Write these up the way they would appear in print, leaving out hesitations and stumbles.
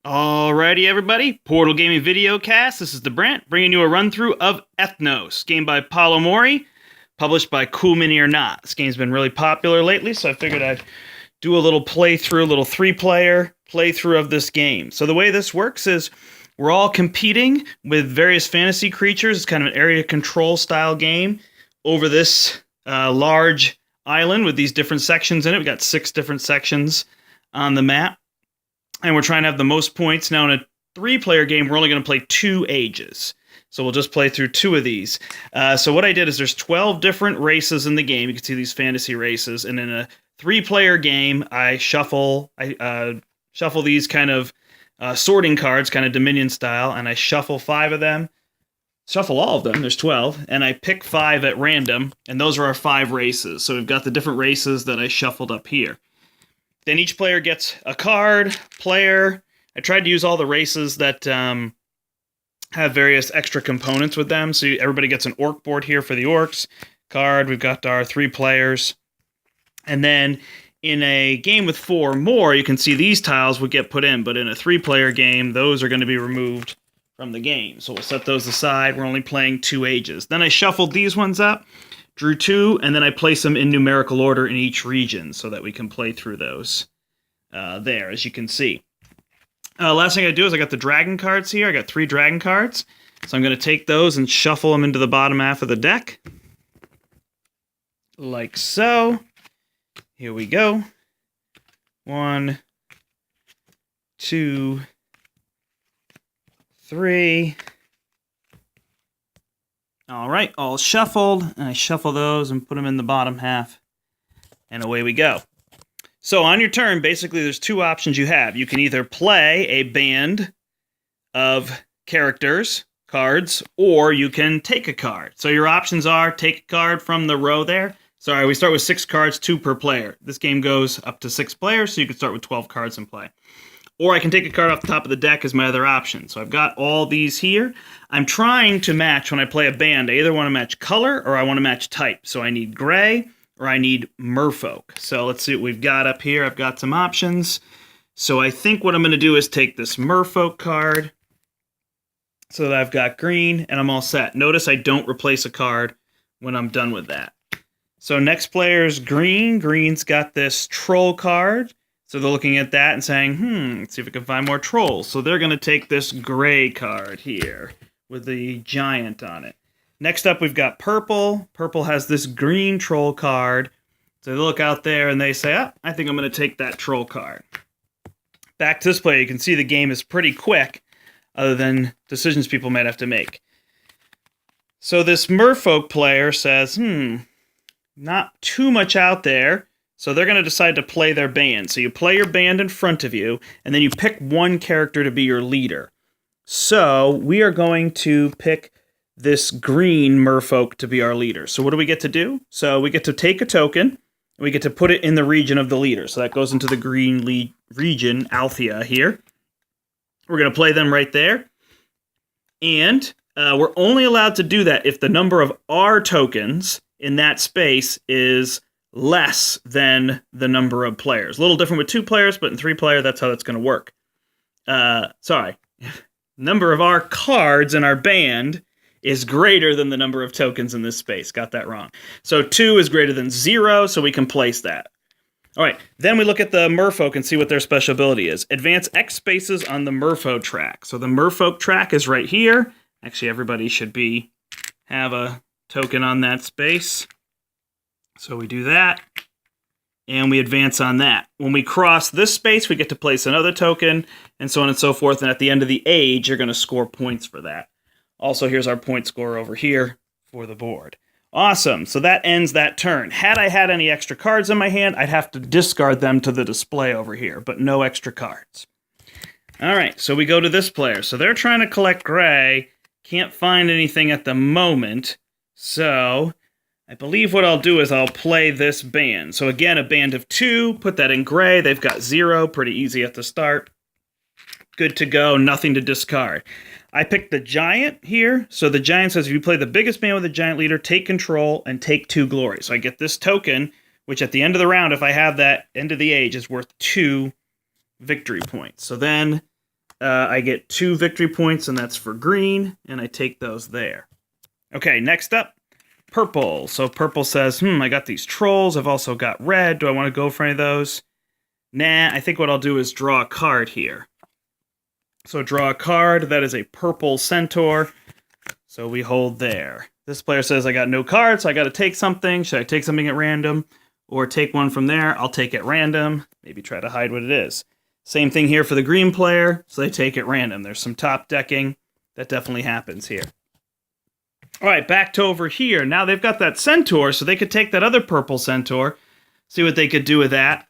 Alrighty, everybody. Portal Gaming Videocast. This is the Brandt, bringing you a run-through of Ethnos, game by Paulo Mori, published by Cool Mini or Not. This game's been really popular lately, so I figured I'd do a little playthrough, a little three-player playthrough of this game. So the way this works is we're all competing with various fantasy creatures. It's kind of an area control style game over this large island with these different sections in it. We've got 6 different sections on the map. And we're trying to have the most points. Now, in a 3-player game, we're only going to play 2 ages. So we'll just play through 2 of these. So what I did is there's 12 different races in the game. You can see these fantasy races. And in a 3-player game, I shuffle these kind of sorting cards, kind of Dominion style, and I shuffle 5 of them. Shuffle all of them. There's 12. And I pick 5 at random. And those are our 5 races. So we've got the different races that I shuffled up here. Then each player gets a card, player. I tried to use all the races that have various extra components with them. So everybody gets an orc board here for the orcs. Card, we've got our 3 players. And then in a game with 4 more, you can see these tiles would get put in. But in a 3-player game, those are going to be removed from the game. So we'll set those aside. We're only playing 2 ages. Then I shuffled these ones up. Drew 2, and then I place them in numerical order in each region so that we can play through those there, as you can see. Last thing I do is I got the dragon cards here. I got 3 dragon cards. So I'm going to take those and shuffle them into the bottom half of the deck. Like so. Here we go. 1, 2, 3... All right, all shuffled, and I shuffle those and put them in the bottom half, and away we go. So on your turn, basically there's 2 options you have. You can either play a band of characters, cards, or you can take a card. So your options are take a card from the row there. Sorry, we start with 6 cards, 2 per player. This game goes up to 6 players, so you can start with 12 cards in play. Or I can take a card off the top of the deck as my other option. So I've got all these here. I'm trying to match when I play a band. I either want to match color or I want to match type. So I need gray or I need merfolk. So let's see what we've got up here. I've got some options. So I think what I'm going to do is take this merfolk card so that I've got green and I'm all set. Notice I don't replace a card when I'm done with that. So next player's green. Green's got this troll card. So they're looking at that and saying, let's see if we can find more trolls. So they're going to take this gray card here with the giant on it. Next up, we've got purple. Purple has this green troll card. So they look out there and they say, I think I'm going to take that troll card. Back to this player, you can see the game is pretty quick, other than decisions people might have to make. So this merfolk player says, not too much out there. So they're going to decide to play their band. So you play your band in front of you, and then you pick one character to be your leader. So we are going to pick this green merfolk to be our leader. So what do we get to do? So we get to take a token, and we get to put it in the region of the leader. So that goes into the green region, Althea here. We're going to play them right there. And we're only allowed to do that if the number of our tokens in that space is less than the number of players. A little different with 2 players, but in 3-player, that's how that's going to work. Number of our cards in our band is greater than the number of tokens in this space. Got that wrong. So 2 is greater than 0, so we can place that. All right, then we look at the merfolk and see what their special ability is. Advance X spaces on the merfolk track. So the merfolk track is right here. Actually, everybody should have a token on that space. So we do that, and we advance on that. When we cross this space, we get to place another token, and so on and so forth. And at the end of the age, you're going to score points for that. Also, here's our point score over here for the board. Awesome. So that ends that turn. Had I had any extra cards in my hand, I'd have to discard them to the display over here, but no extra cards. All right, so we go to this player. So they're trying to collect gray. Can't find anything at the moment. So I believe what I'll do is I'll play this band. So again, a band of 2, put that in gray. They've got 0, pretty easy at the start. Good to go, nothing to discard. I picked the giant here. So the giant says if you play the biggest band with the giant leader, take control and take 2 glory. So I get this token, which at the end of the round, if I have that end of the age, is worth 2 victory points. So then I get 2 victory points, and that's for green, and I take those there. Okay, next up, purple. So purple says, I got these trolls. I've also got red. Do I want to go for any of those? Nah, I think what I'll do is draw a card here. So draw a card. That is a purple centaur. So we hold there. This player says, I got no cards, so I got to take something. Should I take something at random? Or take one from there? I'll take it random. Maybe try to hide what it is. Same thing here for the green player, so they take it random. There's some top decking. That definitely happens here. All right, back to over here. Now they've got that centaur, so they could take that other purple centaur, see what they could do with that,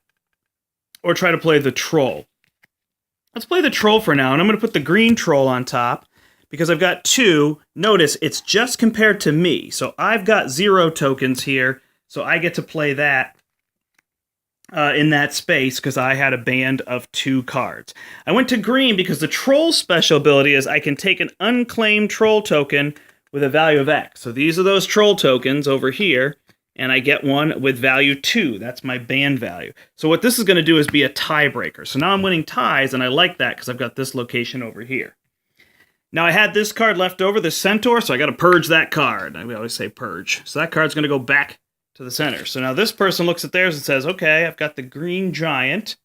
or try to play the troll. Let's play the troll for now, and I'm going to put the green troll on top, because I've got 2. Notice, it's just compared to me, so I've got 0 tokens here, so I get to play that in that space because I had a band of 2 cards. I went to green because the troll special ability is I can take an unclaimed troll token with a value of X. So these are those troll tokens over here, and I get one with value 2. That's my band value. So what this is going to do is be a tiebreaker. So now I'm winning ties, and I like that because I've got this location over here. Now I had this card left over, this centaur, so I got to purge that card. We always say purge. So that card's going to go back to the center. So now this person looks at theirs and says, okay, I've got the green giant.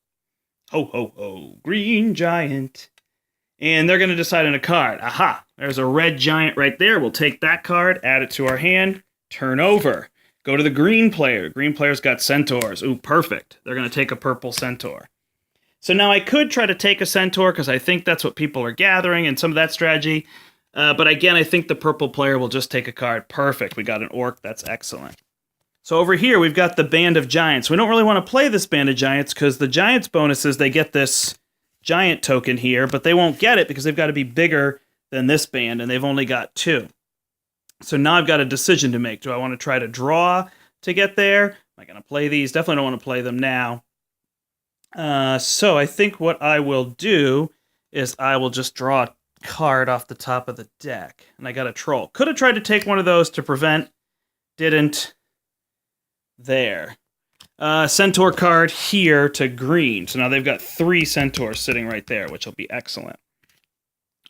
Ho, ho, ho, green giant. And they're going to decide on a card. Aha, there's a red giant right there. We'll take that card, add it to our hand, turn over. Go to the green player. Green player's got centaurs. Ooh, perfect. They're going to take a purple centaur. So now I could try to take a centaur because I think that's what people are gathering and some of that strategy. But again, I think the purple player will just take a card. Perfect. We got an orc. That's excellent. So over here, we've got the Band of Giants. We don't really want to play this Band of Giants because the Giants bonus is they get this giant token here, but they won't get it because they've got to be bigger than this band, and they've only got 2. So now I've got a decision to make. Do I want to try to draw to get there? Am I going to play these? Definitely don't want to play them now. So I think what I will do is I will just draw a card off the top of the deck, and I got a troll. Could have tried to take one of those to prevent, didn't. There. Centaur card here to green. So now they've got 3 centaurs sitting right there, which will be excellent.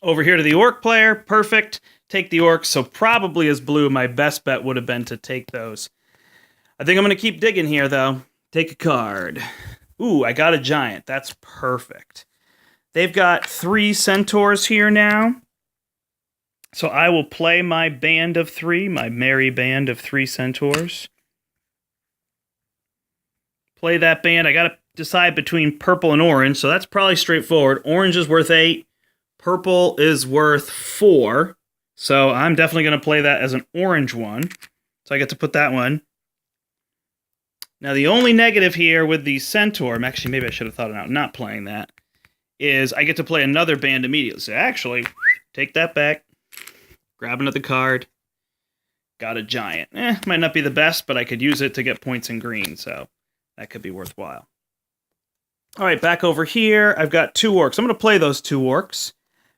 Over here to the orc player. Perfect. Take the orcs. So probably as blue, my best bet would have been to take those. I think I'm going to keep digging here, though. Take a card. Ooh, I got a giant. That's perfect. They've got 3 centaurs here now. So I will play my band of 3, my merry band of 3 centaurs. Play that band. I got to decide between purple and orange, so that's probably straightforward. Orange is worth 8. Purple is worth 4. So I'm definitely going to play that as an orange one. So I get to put that one. Now the only negative here with the centaur, actually maybe I should have thought it out, not playing that, is I get to play another band immediately. So actually, take that back, grab another card, got a giant. Might not be the best, but I could use it to get points in green, so that could be worthwhile. All right, back over here, I've got 2 orcs. I'm going to play those 2 orcs.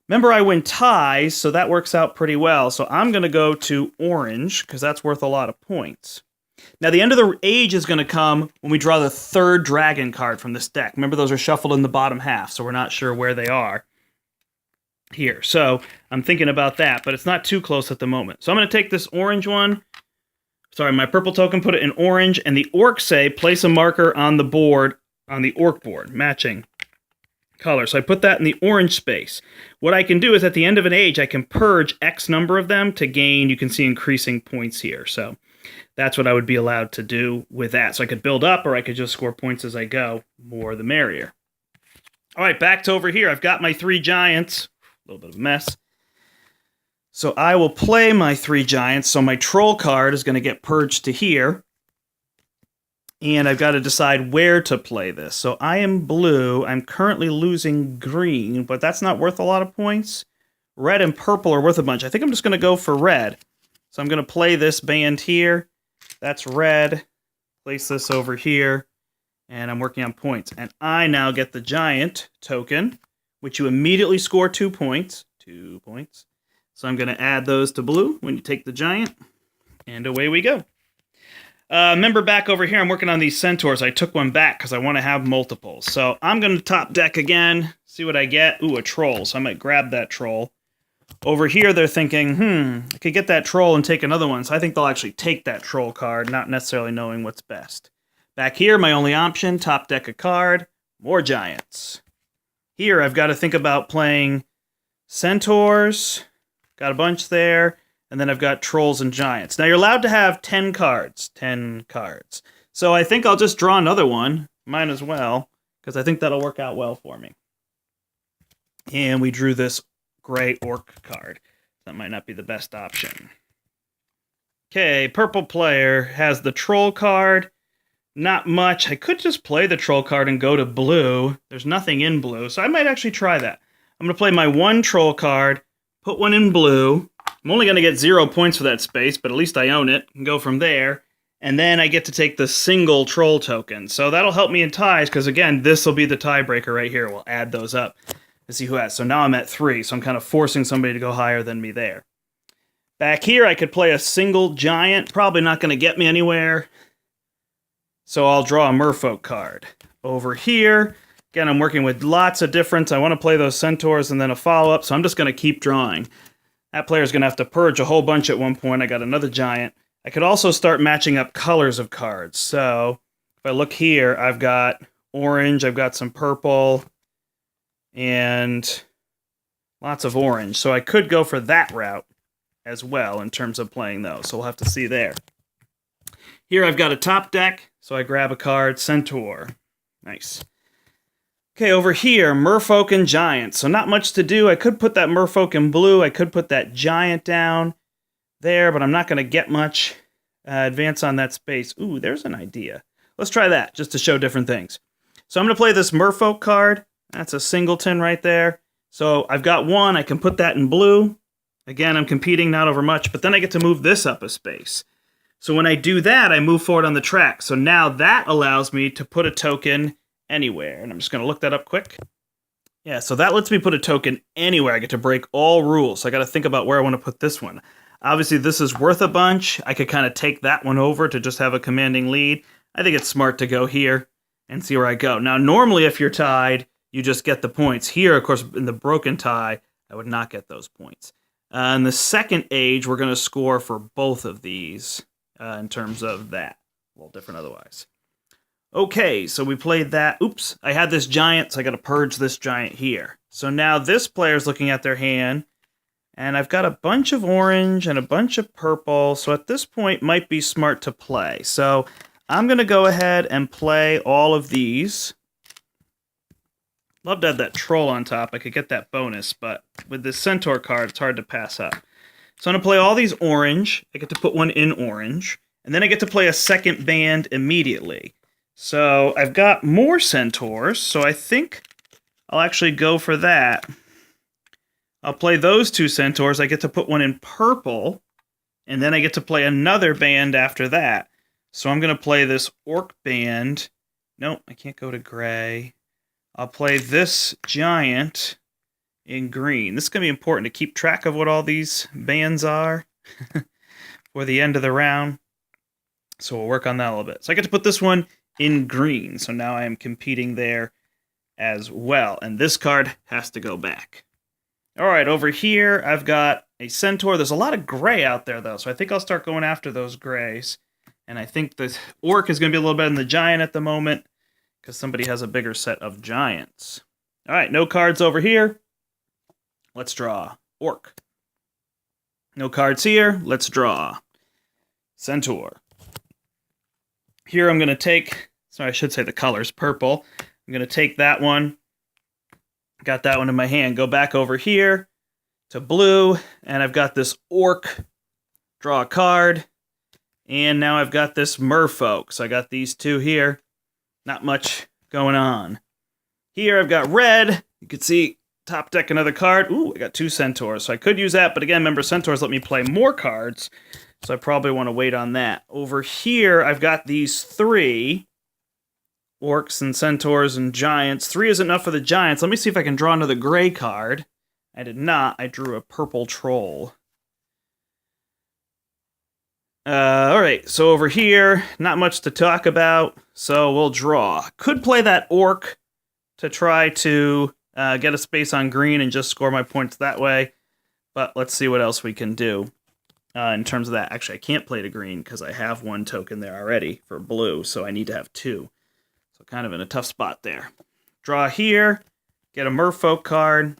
Remember, I win ties, so that works out pretty well. So I'm going to go to orange, because that's worth a lot of points. Now, the end of the age is going to come when we draw the 3rd dragon card from this deck. Remember, those are shuffled in the bottom half, so we're not sure where they are here. So I'm thinking about that, but it's not too close at the moment. So I'm going to take this orange one. Sorry, my purple token, put it in orange, and the orcs say place a marker on the board, on the orc board, matching color. So I put that in the orange space. What I can do is at the end of an age, I can purge X number of them to gain, you can see, increasing points here. So that's what I would be allowed to do with that. So I could build up, or I could just score points as I go. More the merrier. All right, back to over here. I've got my 3 giants. A little bit of a mess. So I will play my 3 giants. So my troll card is going to get purged to here. And I've got to decide where to play this. So I am blue. I'm currently losing green, but that's not worth a lot of points. Red and purple are worth a bunch. I think I'm just going to go for red. So I'm going to play this band here. That's red. Place this over here. And I'm working on points. And I now get the giant token, which you immediately score 2 points. 2 points. So I'm going to add those to blue when you take the giant, and away we go. Remember back over here, I'm working on these centaurs. I took one back because I want to have multiples. So I'm going to top deck again, see what I get. Ooh, a troll, so I might grab that troll. Over here, they're thinking, I could get that troll and take another one. So I think they'll actually take that troll card, not necessarily knowing what's best. Back here, my only option, top deck a card, more giants. Here, I've got to think about playing centaurs, got a bunch there, and then I've got trolls and giants. Now, you're allowed to have 10 cards. 10 cards. So I think I'll just draw another one. Might as well, because I think that'll work out well for me. And we drew this gray orc card. That might not be the best option. Okay, purple player has the troll card. Not much. I could just play the troll card and go to blue. There's nothing in blue, so I might actually try that. I'm going to play my one troll card, put one in blue. I'm only going to get 0 points for that space, but at least I own it, and go from there. And then I get to take the single troll token. So that'll help me in ties, because again, this will be the tiebreaker right here. We'll add those up to see who has. So now I'm at 3, so I'm kind of forcing somebody to go higher than me there. Back here, I could play a single giant. Probably not going to get me anywhere. So I'll draw a merfolk card. Over here, again, I'm working with lots of difference. I want to play those centaurs and then a follow-up, so I'm just going to keep drawing. That player's going to have to purge a whole bunch at one point. I got another giant. I could also start matching up colors of cards. So if I look here, I've got orange, I've got some purple, and lots of orange. So I could go for that route as well in terms of playing those. So we'll have to see there. Here I've got a top deck, so I grab a card, Centaur. Nice. Okay, over here, Merfolk and Giant. So not much to do. I could put that Merfolk in blue. I could put that Giant down there, but I'm not going to get much advance on that space. Ooh, there's an idea. Let's try that, just to show different things. So I'm going to play this Merfolk card. That's a singleton right there. So I've got one. I can put that in blue. Again, I'm competing not over much, but then I get to move this up a space. So when I do that, I move forward on the track. So now that allows me to put a token anywhere. And I'm just going to look that up quick. Yeah, so that lets me put a token anywhere. I get to break all rules. So I got to think about where I want to put this one. Obviously, this is worth a bunch. I could kind of take that one over to just have a commanding lead. I think it's smart to go here and see where I go. Now, normally if you're tied, you just get the points. Here, of course, in the broken tie, I would not get those points. In the second age, we're going to score for both of these in terms of that. A little different otherwise. Okay, so we played that. Oops, I had this giant, so I got to purge this giant here. So now this player's looking at their hand, and I've got a bunch of orange and a bunch of purple, so at this point might be smart to play. So I'm going to go ahead and play all of these. Love to have that troll on top. I could get that bonus, but with this centaur card, it's hard to pass up. So I'm going to play all these orange. I get to put one in orange. And then I get to play a second band immediately. So I've got more centaurs, so I think I'll actually go for that. I'll play those two centaurs. I get to put one in purple, and then I get to play another band after that. So I'm going to play this orc band. Nope, I can't go to gray. I'll play this giant in green. This is going to be important to keep track of what all these bands are for the end of the round. So we'll work on that a little bit. So I get to put this one in green. So now I am competing there as well. And this card has to go back. All right, over here I've got a centaur. There's a lot of gray out there, though. So I think I'll start going after those grays. And I think the orc is going to be a little better than the giant at the moment, because somebody has a bigger set of giants. All right, no cards over here. Let's draw orc. No cards here. Let's draw centaur. Here I'm going to take, sorry, I should say the colors, purple. I'm going to take that one. Got that one in my hand. Go back over here to blue, and I've got this orc. Draw a card. And now I've got this merfolk. So I got these two here. Not much going on. Here I've got red. You can see top deck another card. Ooh, I got two centaurs. So I could use that, but again, remember, centaurs let me play more cards. So I probably want to wait on that. Over here, I've got these three. Orcs and centaurs and giants. 3 isn't enough for the giants. Let me see if I can draw another gray card. I did not. I drew a purple troll. All right, so over here, not much to talk about, so we'll draw. Could play that orc to try to get a space on green and just score my points that way, but let's see what else we can do in terms of that. Actually, I can't play to green because I have one token there already for blue, so I need to have two. So kind of in a tough spot there. Draw here, get a merfolk card.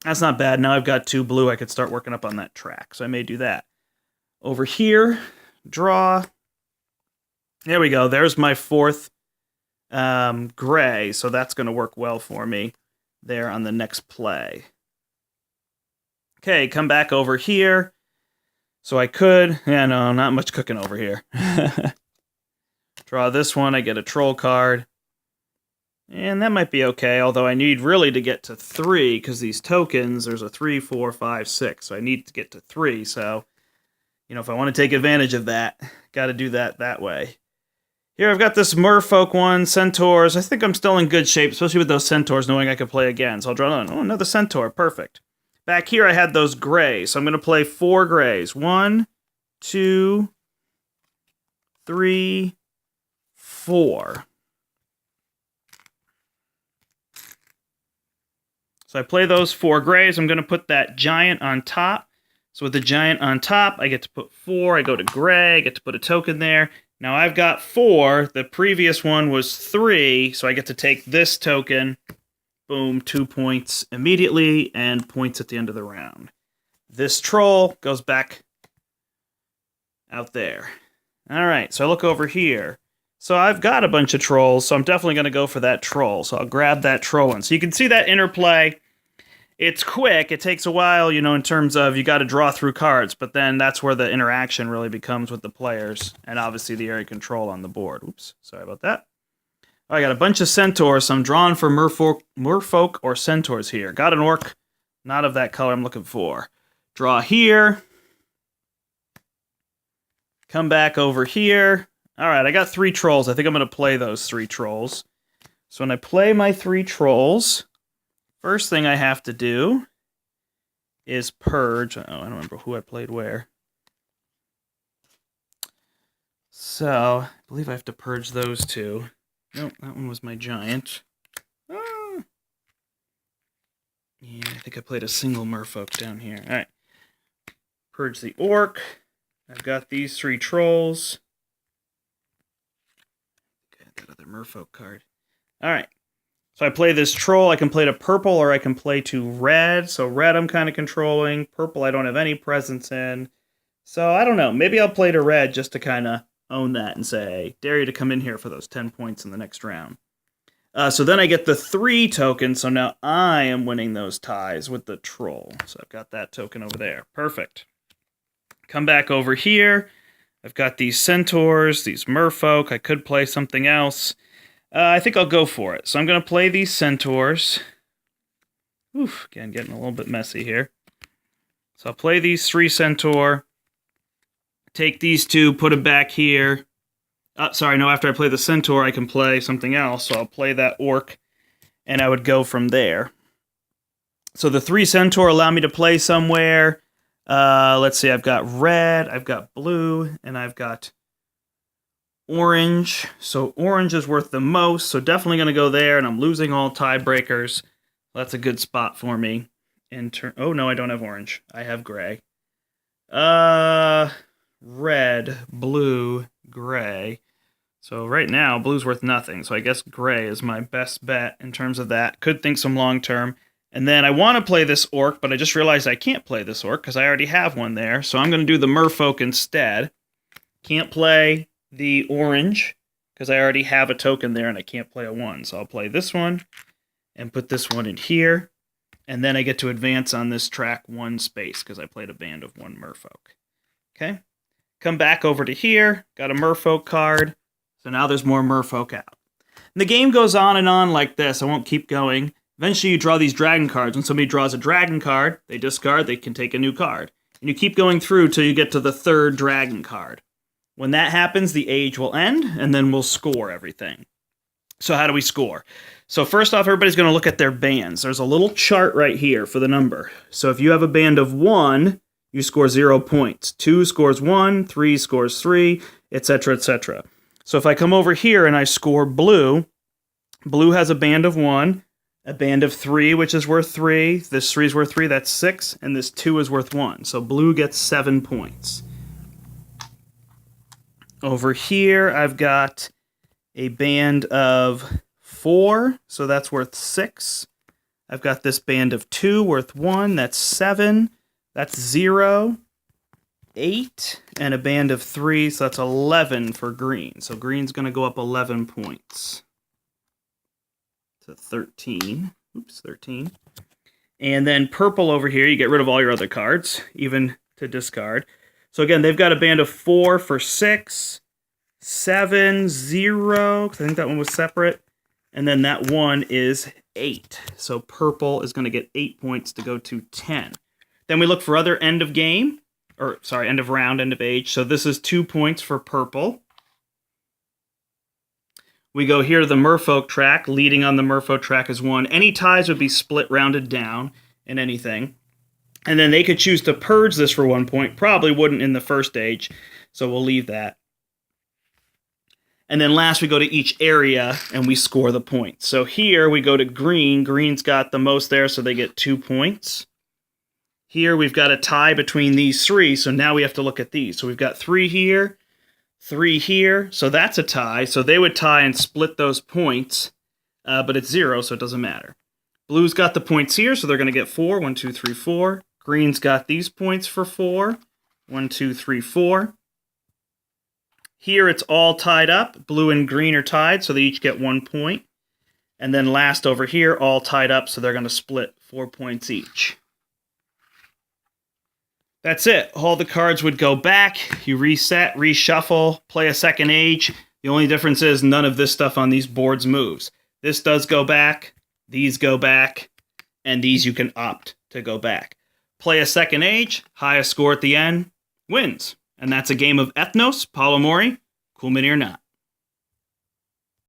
That's not bad. Now I've got two blue. I could start working up on that track, so I may do that. Over here, draw. There we go. There's my fourth gray, so that's going to work well for me there on the next play. Okay, come back over here. So I could... Yeah, no, not much cooking over here. Draw this one. I get a troll card. And that might be okay, although I need really to get to 3, because these tokens, there's a 3, 4, 5, 6. So I need to get to 3, so... You know, if I want to take advantage of that, got to do that way. Here I've got this merfolk one, centaurs. I think I'm still in good shape, especially with those centaurs, knowing I could play again. So I'll draw another. Oh, another centaur. Perfect. Back here I had those grays, so I'm going to play 4 grays. 1, 2, 3, 4. So I play those 4 grays. I'm going to put that giant on top. So with the giant on top, I get to put 4. I go to gray. I get to put a token there. Now I've got 4. The previous one was 3. So I get to take this token. Boom, 2 points immediately and points at the end of the round. This troll goes back out there. All right, so I look over here. So I've got a bunch of trolls, so I'm definitely going to go for that troll. So I'll grab that troll one. So you can see that interplay. It's quick. It takes a while, you know, in terms of you got to draw through cards, but then that's where the interaction really becomes with the players, and obviously the area control on the board. Oops, sorry about that. I got a bunch of centaurs, so I'm drawing for merfolk or centaurs here. Got an orc, not of that color I'm looking for. Draw here. Come back over here. All right, I got 3 trolls. I think I'm going to play those 3 trolls. So when I play my 3 trolls... First thing I have to do is purge. Oh, I don't remember who I played where. So, I believe I have to purge those 2. Nope, that one was my giant. Ah. Yeah, I think I played a single merfolk down here. Alright. Purge the orc. I've got these 3 trolls. I got that other merfolk card. Alright. So I play this troll. I can play to purple or I can play to red. So red I'm kind of controlling. Purple I don't have any presence in. So I don't know. Maybe I'll play to red just to kind of own that and say, dare you to come in here for those 10 points in the next round. So then I get the 3 tokens. So now I am winning those ties with the troll. So I've got that token over there. Perfect. Come back over here. I've got these centaurs, these merfolk. I could play something else. I think I'll go for it. So I'm going to play these centaurs. Oof, again, getting a little bit messy here. So I'll play these 3 centaur. Take these 2, put them back here. Sorry, no, after I play the centaur, I can play something else. So I'll play that orc, and I would go from there. So the 3 centaur allow me to play somewhere. Let's see, I've got red, I've got blue, and I've got... orange. So orange is worth the most, so definitely going to go there, and I'm losing all tiebreakers. That's a good spot for me. Oh, no, I don't have orange. I have gray. Red, blue, gray. So right now, blue's worth nothing, so I guess gray is my best bet in terms of that. Could think some long-term. And then I want to play this orc, but I just realized I can't play this orc because I already have one there, so I'm going to do the merfolk instead. Can't play the orange because I already have a token there and I can't play a 1. So I'll play this one and put this one in here. And then I get to advance on this track 1 space because I played a band of 1 merfolk. Okay. Come back over to here. Got a merfolk card. So now there's more merfolk out. And the game goes on and on like this. I won't keep going. Eventually you draw these dragon cards. When somebody draws a dragon card, they discard, they can take a new card. And you keep going through till you get to the 3rd dragon card. When that happens, the age will end, and then we'll score everything. So how do we score? So first off, everybody's going to look at their bands. There's a little chart right here for the number. So if you have a band of 1, you score 0 points. 2 scores 1, 3 scores 3, etc., etc. So if I come over here and I score blue, blue has a band of 1, a band of 3, which is worth 3. This 3 is worth 3, that's 6, and this 2 is worth 1. So blue gets 7 points. Over here, I've got a band of 4, so that's worth 6. I've got this band of 2 worth 1, that's 7. That's 0, 8, and a band of 3, so that's 11 for green. So green's going to go up 11 points to 13. Oops, 13. And then purple over here, you get rid of all your other cards, even to discard. So again, they've got a band of 4 for 6, 7, 0, because I think that one was separate, and then that one is 8. So purple is going to get 8 points to go to 10. Then we look for other end of game, or sorry, end of round, end of age. So this is 2 points for purple. We go here to the merfolk track. Leading on the merfolk track is 1. Any ties would be split rounded down in anything. And then they could choose to purge this for 1 point. Probably wouldn't in the first age, so we'll leave that. And then last we go to each area and we score the points. So here we go to green. Green's got the most there, so they get 2 points. Here we've got a tie between these 3, so now we have to look at these. So we've got 3 here, 3 here, so that's a tie. So they would tie and split those points, but it's 0, so it doesn't matter. Blue's got the points here, so they're going to get 4. 1, 2, 3, 4. Green's got these points for 4. 1, 2, 3, 4. Here it's all tied up. Blue and green are tied, so they each get 1 point. And then last over here, all tied up, so they're going to split 4 points each. That's it. All the cards would go back. You reset, reshuffle, play a second age. The only difference is none of this stuff on these boards moves. This does go back, these go back, and these you can opt to go back. Play a second age, highest score at the end wins. And that's a game of Ethnos, Polymori, cool mini or not.